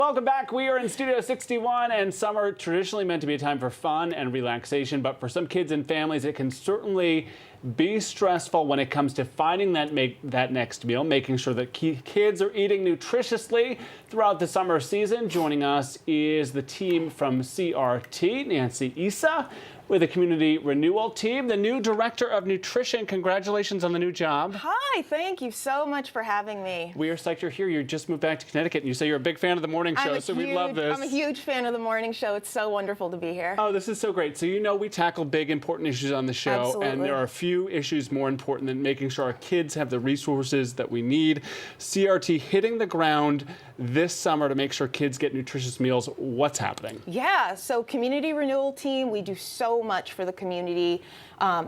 Welcome back. We are in Studio 61, and summer traditionally meant to be a time for fun and relaxation, but for some kids and families it can certainly be stressful when it comes to finding that next meal, making sure that kids are eating nutritiously throughout the summer season. Joining us is the team from CRT, Nancy Issa, with the Community Renewal Team, the new Director of Nutrition. Congratulations on the new job. Hi, thank you so much for having me. We are psyched you're here. You just moved back to Connecticut, and you say you're a big fan of the morning show, so we love this. I'm a huge fan of the morning show. It's so wonderful to be here. Oh, this is so great. So you know we tackle big, important issues on the show, Absolutely. And there are a few issues more important than making sure our kids have the resources that we need. CRT hitting the ground this summer to make sure kids get nutritious meals. What's happening? Yeah, so Community Renewal Team, we do so much for the community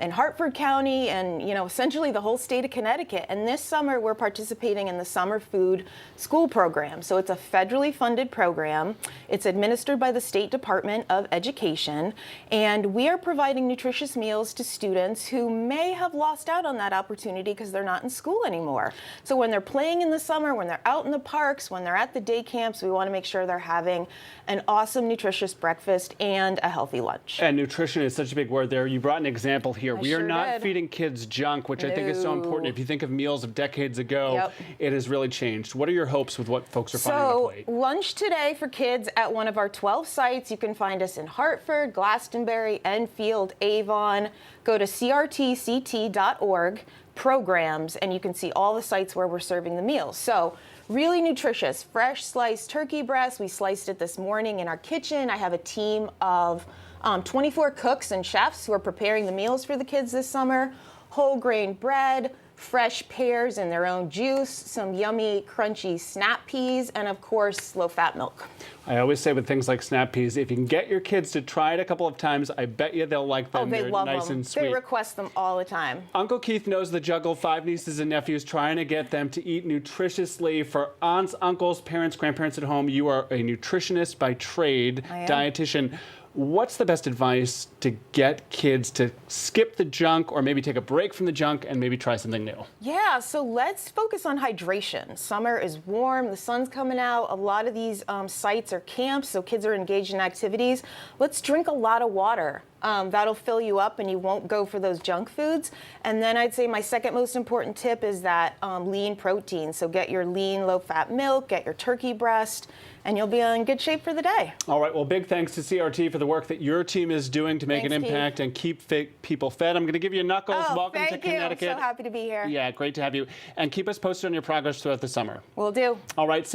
in Hartford County and, essentially the whole state of Connecticut. And this summer, we're participating in the Summer Food School Program. So it's a federally funded program. It's administered by the State Department of Education. And we are providing nutritious meals to students who may have lost out on that opportunity because they're not in school anymore. So when they're playing in the summer, when they're out in the parks, when they're at the day camps, we want to make sure they're having an awesome, nutritious breakfast and a healthy lunch. And nutrition is such a big word there. You brought an example here. We are not did. feeding kids junk, which I think is so important. If you think of meals of decades ago, Yep. It has really changed. What are your hopes with what folks are finding on the plate? Lunch today for kids at one of our 12 sites. You can find us in Hartford, Glastonbury, Enfield, Avon. Go to crtct.org, programs, and you can see all the sites where we're serving the meals. So really nutritious, fresh sliced turkey breast. We sliced it this morning in our kitchen. I have a team of 24 cooks and chefs who are preparing the meals for the kids this summer. Whole grain bread, fresh pears in their own juice, some yummy, crunchy snap peas, and of course, low-fat milk. I always say with things like snap peas, if you can get your kids to try it a couple of times, I bet you they'll like them. Oh, they love nice them. And sweet. They request them all the time. Uncle Keith knows the juggle. 5 nieces and nephews, trying to get them to eat nutritiously. For aunts, uncles, parents, grandparents at home, you are a nutritionist by trade, dietitian. What's the best advice to get kids to skip the junk or maybe take a break from the junk and maybe try something new? Yeah, so let's focus on hydration. Summer is warm, the sun's coming out. A lot of these sites are camps, so kids are engaged in activities. Let's drink a lot of water. That'll fill you up and you won't go for those junk foods. And then I'd say my second most important tip is that lean protein. So get your lean, low-fat milk, get your turkey breast, and you'll be in good shape for the day. All right, well, big thanks to CRT for the work that your team is doing to make an impact and keep people fed. I'm going to give you Knuckles. Welcome to Connecticut. I'm so happy to be here. Yeah, great to have you. And keep us posted on your progress throughout the summer. Will do. All right.